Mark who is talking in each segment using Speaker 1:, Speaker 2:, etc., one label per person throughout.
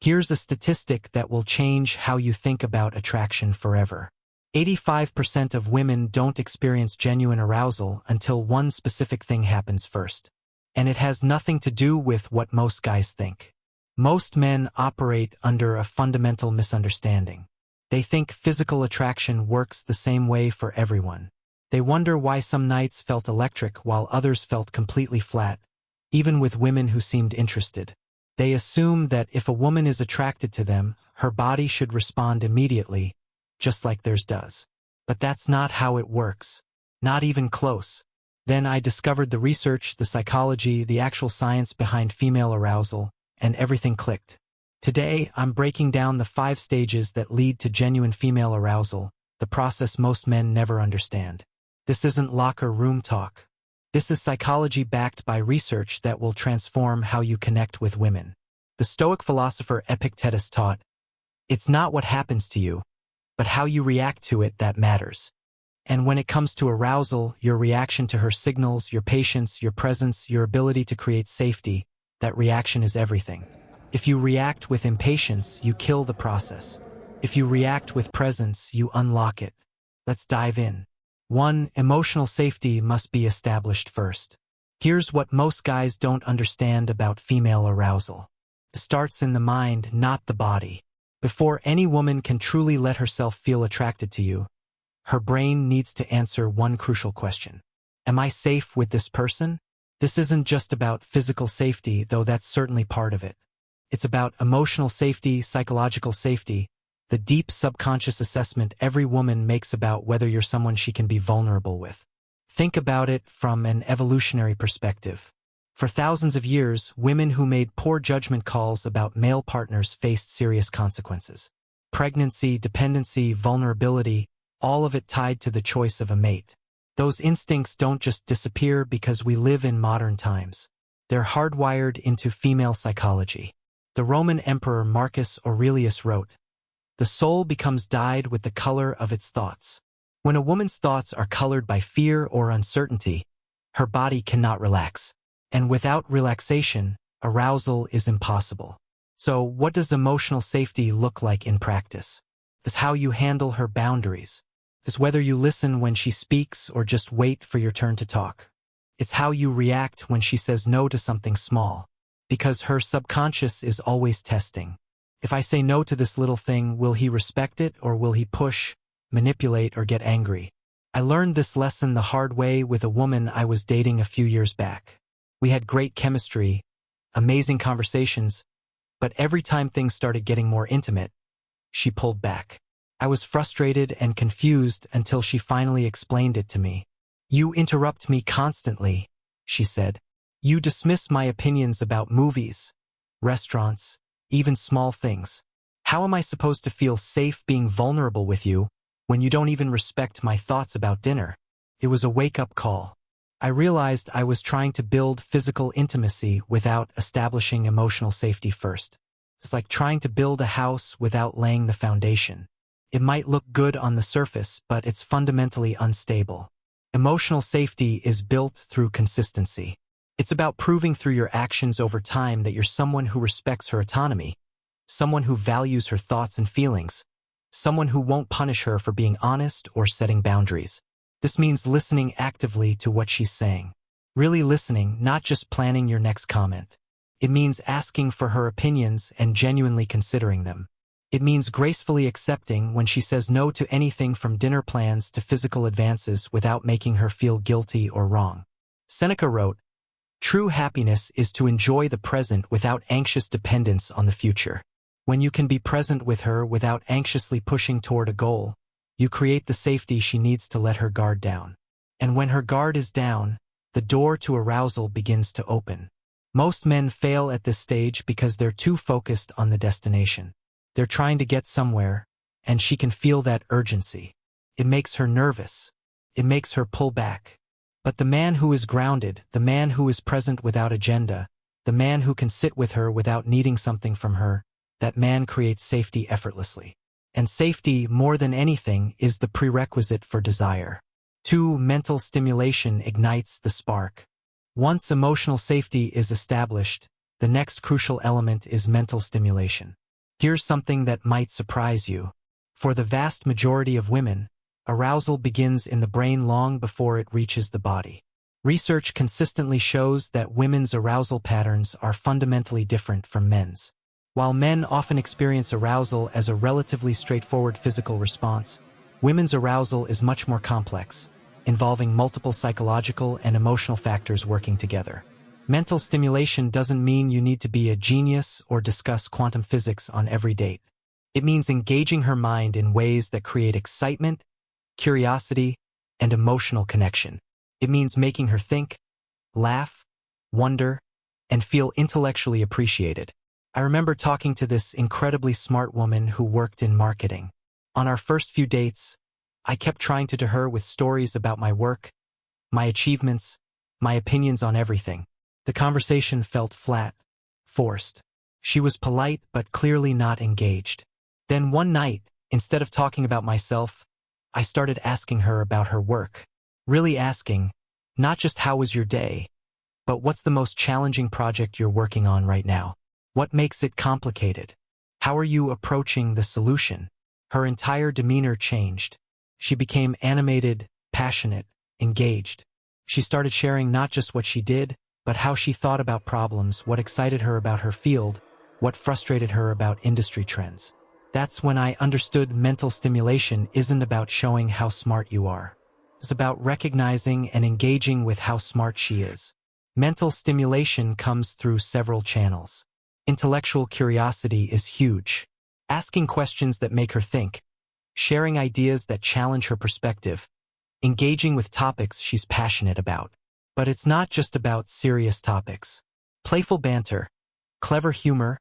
Speaker 1: Here's a statistic that will change how you think about attraction forever. 85% of women don't experience genuine arousal until one specific thing happens first. And it has nothing to do with what most guys think. Most men operate under a fundamental misunderstanding. They think physical attraction works the same way for everyone. They wonder why some nights felt electric while others felt completely flat, even with women who seemed interested. They assume that if a woman is attracted to them, her body should respond immediately, just like theirs does. But that's not how it works. Not even close. Then I discovered the research, the psychology, the actual science behind female arousal, and everything clicked. Today, I'm breaking down the 5 stages that lead to genuine female arousal, the process most men never understand. This isn't locker room talk. This is psychology backed by research that will transform how you connect with women. The Stoic philosopher Epictetus taught, "It's not what happens to you, but how you react to it that matters." And when it comes to arousal, your reaction to her signals, your patience, your presence, your ability to create safety, that reaction is everything. If you react with impatience, you kill the process. If you react with presence, you unlock it. Let's dive in. 1. Emotional safety must be established first. Here's what most guys don't understand about female arousal. It starts in the mind, not the body. Before any woman can truly let herself feel attracted to you, her brain needs to answer one crucial question. Am I safe with this person? This isn't just about physical safety, though that's certainly part of it. It's about emotional safety, psychological safety, the deep subconscious assessment every woman makes about whether you're someone she can be vulnerable with. Think about it from an evolutionary perspective. For thousands of years, women who made poor judgment calls about male partners faced serious consequences. Pregnancy, dependency, vulnerability, all of it tied to the choice of a mate. Those instincts don't just disappear because we live in modern times. They're hardwired into female psychology. The Roman Emperor Marcus Aurelius wrote, "The soul becomes dyed with the color of its thoughts." When a woman's thoughts are colored by fear or uncertainty, her body cannot relax. And without relaxation, arousal is impossible. So what does emotional safety look like in practice? It's how you handle her boundaries. It's whether you listen when she speaks or just wait for your turn to talk. It's how you react when she says no to something small. Because her subconscious is always testing. If I say no to this little thing, will he respect it or will he push, manipulate, or get angry? I learned this lesson the hard way with a woman I was dating a few years back. We had great chemistry, amazing conversations, but every time things started getting more intimate, she pulled back. I was frustrated and confused until she finally explained it to me. "You interrupt me constantly," she said. "You dismiss my opinions about movies, restaurants, even small things. How am I supposed to feel safe being vulnerable with you when you don't even respect my thoughts about dinner?" It was a wake-up call. I realized I was trying to build physical intimacy without establishing emotional safety first. It's like trying to build a house without laying the foundation. It might look good on the surface, but it's fundamentally unstable. Emotional safety is built through consistency. It's about proving through your actions over time that you're someone who respects her autonomy, someone who values her thoughts and feelings, someone who won't punish her for being honest or setting boundaries. This means listening actively to what she's saying. Really listening, not just planning your next comment. It means asking for her opinions and genuinely considering them. It means gracefully accepting when she says no to anything from dinner plans to physical advances without making her feel guilty or wrong. Seneca wrote, "True happiness is to enjoy the present without anxious dependence on the future." When you can be present with her without anxiously pushing toward a goal, you create the safety she needs to let her guard down. And when her guard is down, the door to arousal begins to open. Most men fail at this stage because they're too focused on the destination. They're trying to get somewhere, and she can feel that urgency. It makes her nervous. It makes her pull back. But the man who is grounded, the man who is present without agenda, the man who can sit with her without needing something from her, that man creates safety effortlessly. And safety, more than anything, is the prerequisite for desire. 2. Mental stimulation ignites the spark. Once emotional safety is established, the next crucial element is mental stimulation. Here's something that might surprise you. For the vast majority of women, arousal begins in the brain long before it reaches the body. Research consistently shows that women's arousal patterns are fundamentally different from men's. While men often experience arousal as a relatively straightforward physical response, women's arousal is much more complex, involving multiple psychological and emotional factors working together. Mental stimulation doesn't mean you need to be a genius or discuss quantum physics on every date. It means engaging her mind in ways that create excitement, curiosity, and emotional connection. It means making her think, laugh, wonder, and feel intellectually appreciated. I remember talking to this incredibly smart woman who worked in marketing. On our first few dates, I kept trying to her with stories about my work, my achievements, my opinions on everything. The conversation felt flat, forced. She was polite but clearly not engaged. Then one night, instead of talking about myself, I started asking her about her work. Really asking, not just how was your day, but what's the most challenging project you're working on right now? What makes it complicated? How are you approaching the solution? Her entire demeanor changed. She became animated, passionate, engaged. She started sharing not just what she did, but how she thought about problems, what excited her about her field, what frustrated her about industry trends. That's when I understood mental stimulation isn't about showing how smart you are. It's about recognizing and engaging with how smart she is. Mental stimulation comes through several channels. Intellectual curiosity is huge. Asking questions that make her think, sharing ideas that challenge her perspective, engaging with topics she's passionate about. But it's not just about serious topics. Playful banter, clever humor,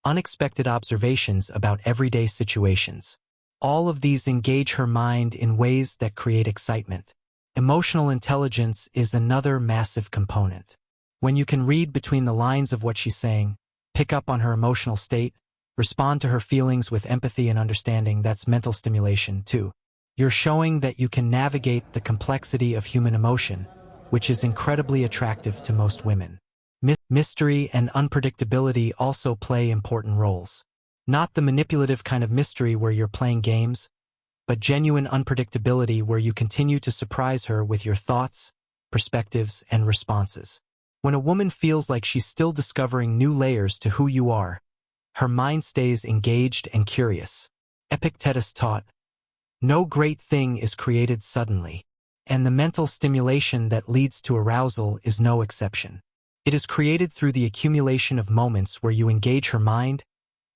Speaker 1: unexpected observations about everyday situations. All of these engage her mind in ways that create excitement. Emotional intelligence is another massive component. When you can read between the lines of what she's saying, pick up on her emotional state, respond to her feelings with empathy and understanding, that's mental stimulation too. You're showing that you can navigate the complexity of human emotion, which is incredibly attractive to most women. Mystery and unpredictability also play important roles. Not the manipulative kind of mystery where you're playing games, but genuine unpredictability where you continue to surprise her with your thoughts, perspectives, and responses. When a woman feels like she's still discovering new layers to who you are, her mind stays engaged and curious. Epictetus taught, "No great thing is created suddenly," and the mental stimulation that leads to arousal is no exception. It is created through the accumulation of moments where you engage her mind,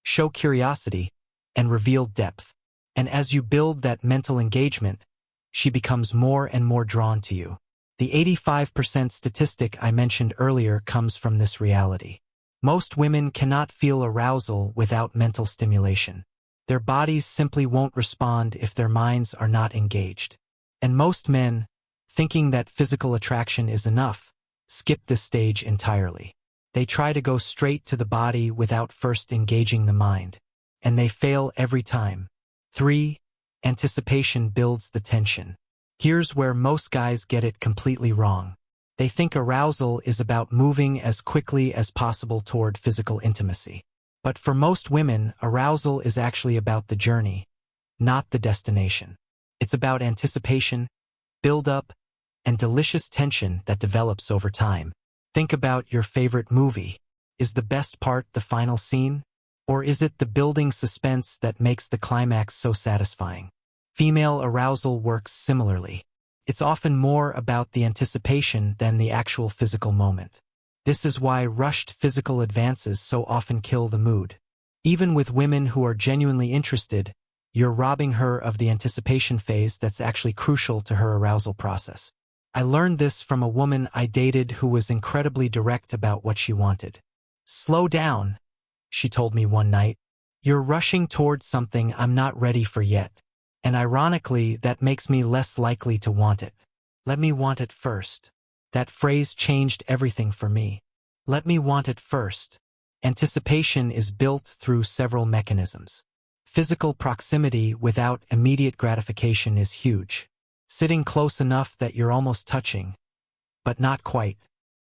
Speaker 1: show curiosity, and reveal depth. And as you build that mental engagement, she becomes more and more drawn to you. The 85% statistic I mentioned earlier comes from this reality. Most women cannot feel arousal without mental stimulation. Their bodies simply won't respond if their minds are not engaged. And most men, thinking that physical attraction is enough, skip this stage entirely. They try to go straight to the body without first engaging the mind. And they fail every time. 3. Anticipation builds the tension. Here's where most guys get it completely wrong. They think arousal is about moving as quickly as possible toward physical intimacy. But for most women, arousal is actually about the journey, not the destination. It's about anticipation, build-up, and delicious tension that develops over time. Think about your favorite movie. Is the best part the final scene? Or is it the building suspense that makes the climax so satisfying? Female arousal works similarly. It's often more about the anticipation than the actual physical moment. This is why rushed physical advances so often kill the mood. Even with women who are genuinely interested, you're robbing her of the anticipation phase that's actually crucial to her arousal process. I learned this from a woman I dated who was incredibly direct about what she wanted. "Slow down," she told me one night. "You're rushing towards something I'm not ready for yet. And ironically, that makes me less likely to want it. Let me want it first." That phrase changed everything for me. Let me want it first. Anticipation is built through several mechanisms. Physical proximity without immediate gratification is huge. Sitting close enough that you're almost touching, but not quite.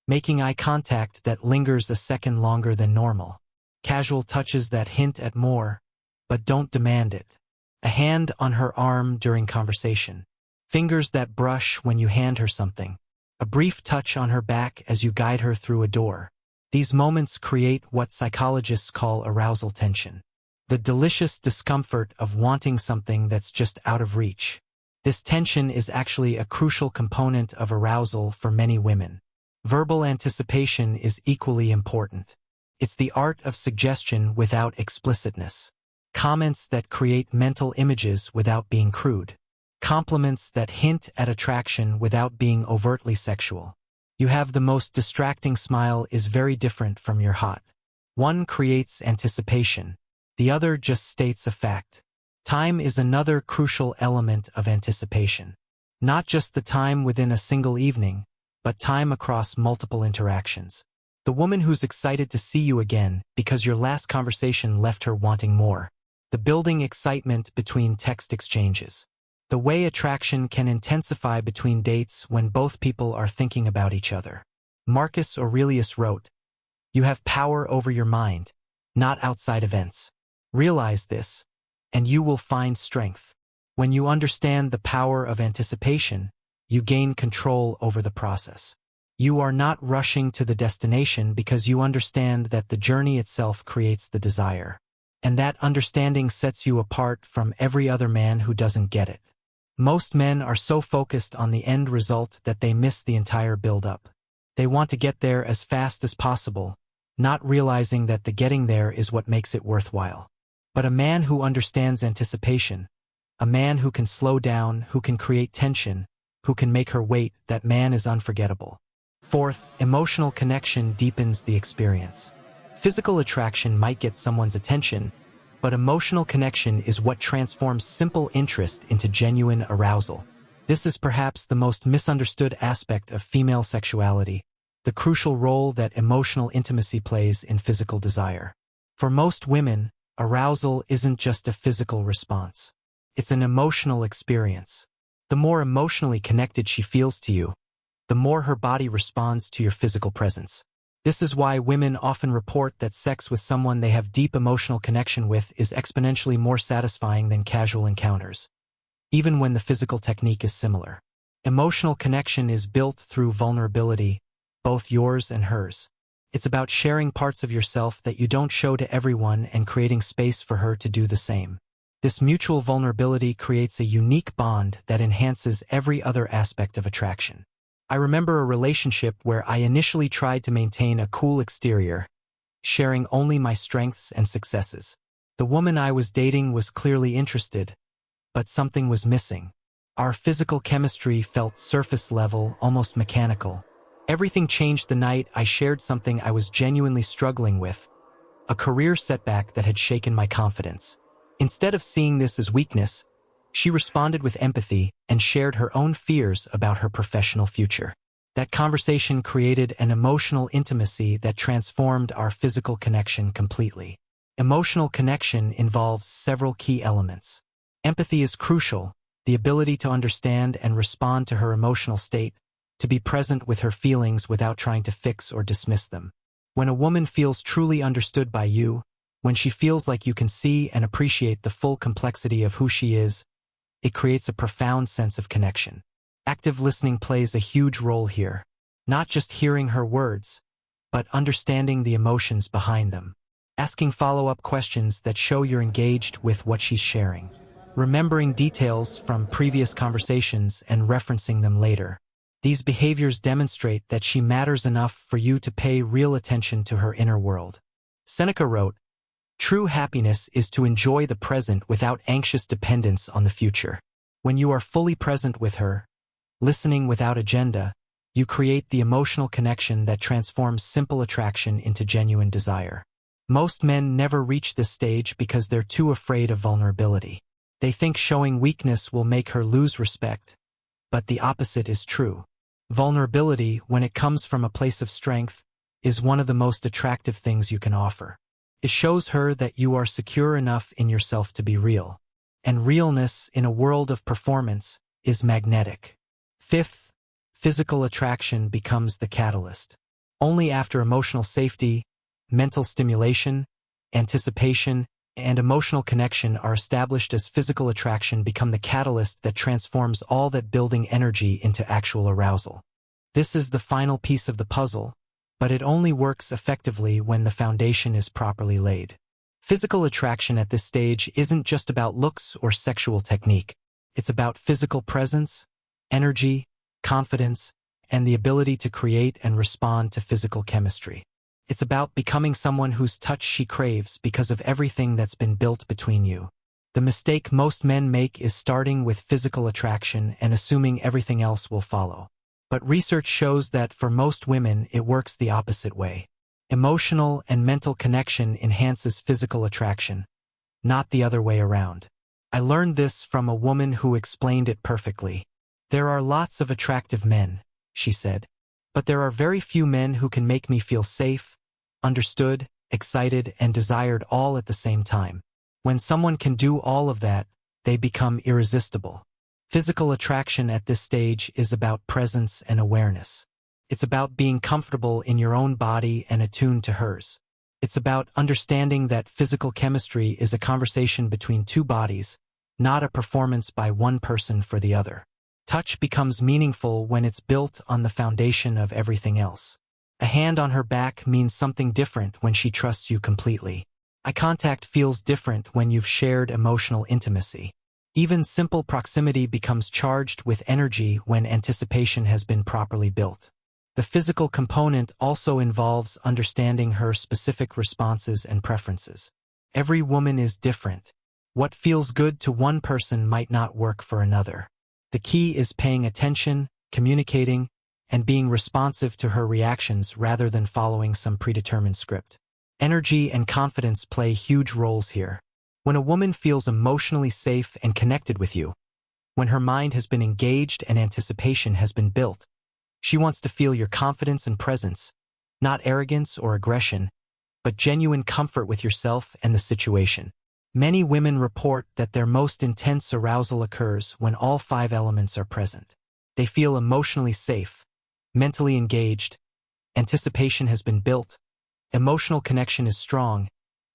Speaker 1: Making eye contact that lingers a second longer than normal. casual touches that hint at more, but don't demand it. A hand on her arm during conversation. Fingers that brush when you hand her something. A brief touch on her back as you guide her through a door. These moments create what psychologists call arousal tension. The delicious discomfort of wanting something that's just out of reach. This tension is actually a crucial component of arousal for many women. Verbal anticipation is equally important. It's the art of suggestion without explicitness. Comments that create mental images without being crude. Compliments that hint at attraction without being overtly sexual. You have the most distracting smile is very different from your hot. One creates anticipation. The other just states a fact. Time is another crucial element of anticipation. Not just the time within a single evening, but time across multiple interactions. The woman who's excited to see you again because your last conversation left her wanting more. The building excitement between text exchanges. The way attraction can intensify between dates when both people are thinking about each other. Marcus Aurelius wrote, "You have power over your mind, not outside events. Realize this, and you will find strength." When you understand the power of anticipation, you gain control over the process. You are not rushing to the destination because you understand that the journey itself creates the desire. And that understanding sets you apart from every other man who doesn't get it. Most men are so focused on the end result that they miss the entire build-up. They want to get there as fast as possible, not realizing that the getting there is what makes it worthwhile. But a man who understands anticipation, a man who can slow down, who can create tension, who can make her wait, that man is unforgettable. Fourth, emotional connection deepens the experience. Physical attraction might get someone's attention, but emotional connection is what transforms simple interest into genuine arousal. This is perhaps the most misunderstood aspect of female sexuality, the crucial role that emotional intimacy plays in physical desire. For most women, arousal isn't just a physical response. It's an emotional experience. The more emotionally connected she feels to you, the more her body responds to your physical presence. This is why women often report that sex with someone they have deep emotional connection with is exponentially more satisfying than casual encounters, even when the physical technique is similar. Emotional connection is built through vulnerability, both yours and hers. It's about sharing parts of yourself that you don't show to everyone and creating space for her to do the same. This mutual vulnerability creates a unique bond that enhances every other aspect of attraction. I remember a relationship where I initially tried to maintain a cool exterior, sharing only my strengths and successes. The woman I was dating was clearly interested, but something was missing. Our physical chemistry felt surface level, almost mechanical. Everything changed the night I shared something I was genuinely struggling with, a career setback that had shaken my confidence. Instead of seeing this as weakness, she responded with empathy and shared her own fears about her professional future. That conversation created an emotional intimacy that transformed our physical connection completely. Emotional connection involves several key elements. Empathy is crucial, the ability to understand and respond to her emotional state, to be present with her feelings without trying to fix or dismiss them. When a woman feels truly understood by you, when she feels like you can see and appreciate the full complexity of who she is, it creates a profound sense of connection. Active listening plays a huge role here, not just hearing her words, but understanding the emotions behind them. Asking follow-up questions that show you're engaged with what she's sharing. Remembering details from previous conversations and referencing them later. These behaviors demonstrate that she matters enough for you to pay real attention to her inner world. Seneca wrote, "True happiness is to enjoy the present without anxious dependence on the future." When you are fully present with her, listening without agenda, you create the emotional connection that transforms simple attraction into genuine desire. Most men never reach this stage because they're too afraid of vulnerability. They think showing weakness will make her lose respect, but the opposite is true. Vulnerability, when it comes from a place of strength, is one of the most attractive things you can offer. It shows her that you are secure enough in yourself to be real. And realness in a world of performance is magnetic. Fifth, physical attraction becomes the catalyst. Only after emotional safety, mental stimulation, anticipation, and emotional connection are established as physical attraction become the catalyst that transforms all that building energy into actual arousal. This is the final piece of the puzzle, but it only works effectively when the foundation is properly laid. Physical attraction at this stage isn't just about looks or sexual technique. It's about physical presence, energy, confidence, and the ability to create and respond to physical chemistry. It's about becoming someone whose touch she craves because of everything that's been built between you. The mistake most men make is starting with physical attraction and assuming everything else will follow. But research shows that for most women, it works the opposite way. Emotional and mental connection enhances physical attraction, not the other way around. I learned this from a woman who explained it perfectly. There are lots of attractive men, she said, but there are very few men who can make me feel safe, understood, excited, and desired all at the same time. When someone can do all of that, they become irresistible. Physical attraction at this stage is about presence and awareness. It's about being comfortable in your own body and attuned to hers. It's about understanding that physical chemistry is a conversation between two bodies, not a performance by one person for the other. Touch becomes meaningful when it's built on the foundation of everything else. A hand on her back means something different when she trusts you completely. Eye contact feels different when you've shared emotional intimacy. Even simple proximity becomes charged with energy when anticipation has been properly built. The physical component also involves understanding her specific responses and preferences. Every woman is different. What feels good to one person might not work for another. The key is paying attention, communicating, and being responsive to her reactions rather than following some predetermined script. Energy and confidence play huge roles here. When a woman feels emotionally safe and connected with you, when her mind has been engaged and anticipation has been built, she wants to feel your confidence and presence, not arrogance or aggression, but genuine comfort with yourself and the situation. Many women report that their most intense arousal occurs when all 5 elements are present. They feel emotionally safe, mentally engaged, anticipation has been built, emotional connection is strong,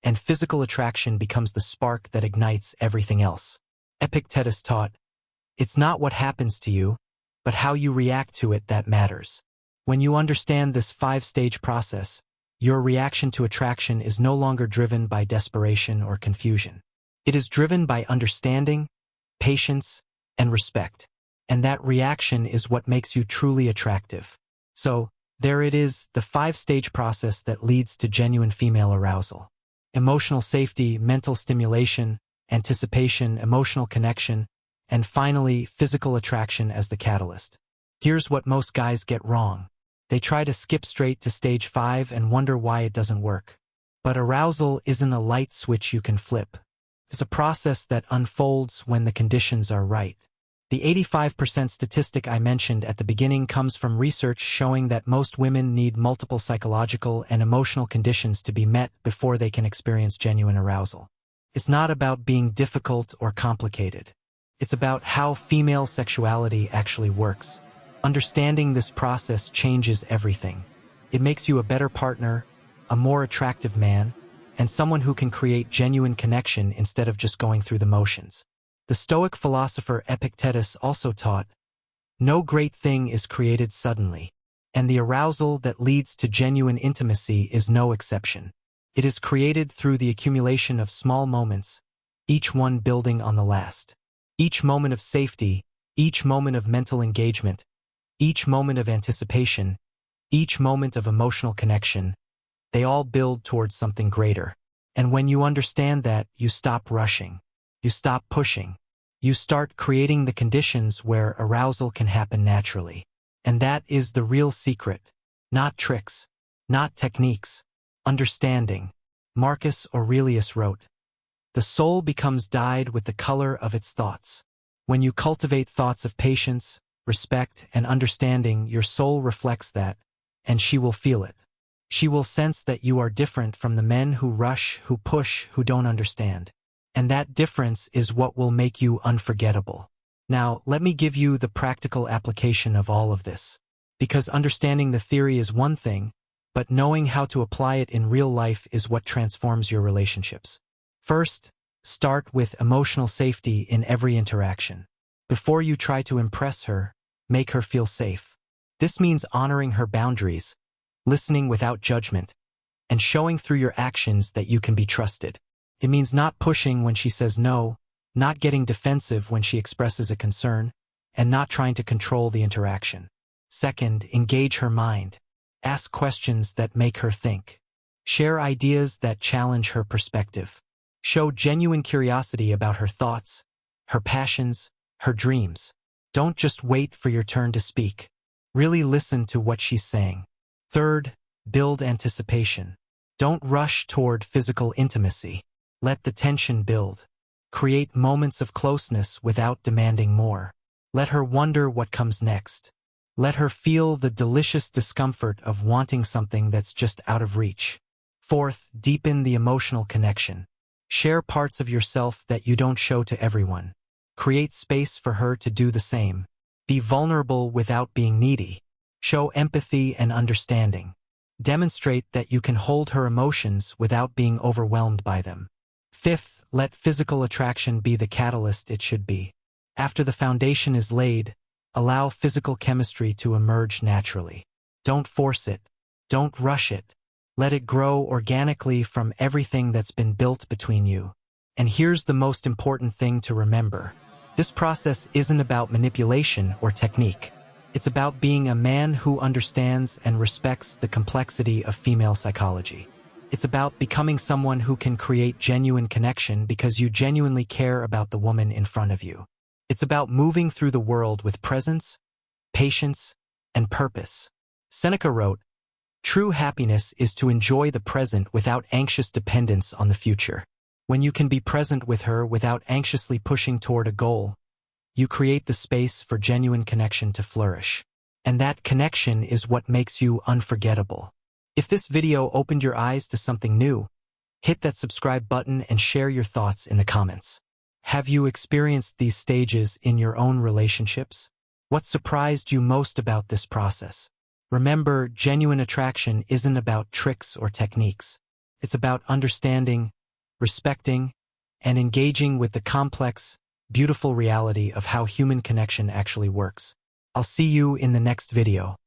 Speaker 1: and physical attraction becomes the spark that ignites everything else. Epictetus taught, "It's not what happens to you, but how you react to it that matters." When you understand this 5-stage process, your reaction to attraction is no longer driven by desperation or confusion. It is driven by understanding, patience, and respect. And that reaction is what makes you truly attractive. So, there it is, the 5-stage process that leads to genuine female arousal. Emotional safety, mental stimulation, anticipation, emotional connection, and finally, physical attraction as the catalyst. Here's what most guys get wrong. They try to skip straight to stage 5 and wonder why it doesn't work. But arousal isn't a light switch you can flip. It's a process that unfolds when the conditions are right. The 85% statistic I mentioned at the beginning comes from research showing that most women need multiple psychological and emotional conditions to be met before they can experience genuine arousal. It's not about being difficult or complicated. It's about how female sexuality actually works. Understanding this process changes everything. It makes you a better partner, a more attractive man, and someone who can create genuine connection instead of just going through the motions. The Stoic philosopher Epictetus also taught, "No great thing is created suddenly, and the arousal that leads to genuine intimacy is no exception. It is created through the accumulation of small moments, each one building on the last. Each moment of safety, each moment of mental engagement, each moment of anticipation, each moment of emotional connection, they all build towards something greater. And when you understand that, you stop rushing. You stop pushing. You start creating the conditions where arousal can happen naturally. And that is the real secret. Not tricks. Not techniques. Understanding." Marcus Aurelius wrote, "The soul becomes dyed with the color of its thoughts." When you cultivate thoughts of patience, respect, and understanding, your soul reflects that, and she will feel it. She will sense that you are different from the men who rush, who push, who don't understand. And that difference is what will make you unforgettable. Now, let me give you the practical application of all of this. Because understanding the theory is one thing, but knowing how to apply it in real life is what transforms your relationships. First, start with emotional safety in every interaction. Before you try to impress her, make her feel safe. This means honoring her boundaries, listening without judgment, and showing through your actions that you can be trusted. It means not pushing when she says no, not getting defensive when she expresses a concern, and not trying to control the interaction. Second, engage her mind. Ask questions that make her think. Share ideas that challenge her perspective. Show genuine curiosity about her thoughts, her passions, her dreams. Don't just wait for your turn to speak. Really listen to what she's saying. Third, build anticipation. Don't rush toward physical intimacy. Let the tension build. Create moments of closeness without demanding more. Let her wonder what comes next. Let her feel the delicious discomfort of wanting something that's just out of reach. Fourth, deepen the emotional connection. Share parts of yourself that you don't show to everyone. Create space for her to do the same. Be vulnerable without being needy. Show empathy and understanding. Demonstrate that you can hold her emotions without being overwhelmed by them. Fifth, let physical attraction be the catalyst it should be. After the foundation is laid, allow physical chemistry to emerge naturally. Don't force it. Don't rush it. Let it grow organically from everything that's been built between you. And here's the most important thing to remember. This process isn't about manipulation or technique. It's about being a man who understands and respects the complexity of female psychology. It's about becoming someone who can create genuine connection because you genuinely care about the woman in front of you. It's about moving through the world with presence, patience, and purpose. Seneca wrote, "True happiness is to enjoy the present without anxious dependence on the future." When you can be present with her without anxiously pushing toward a goal, you create the space for genuine connection to flourish. And that connection is what makes you unforgettable. If this video opened your eyes to something new, hit that subscribe button and share your thoughts in the comments. Have you experienced these stages in your own relationships? What surprised you most about this process? Remember, genuine attraction isn't about tricks or techniques. It's about understanding, respecting, and engaging with the complex, beautiful reality of how human connection actually works. I'll see you in the next video.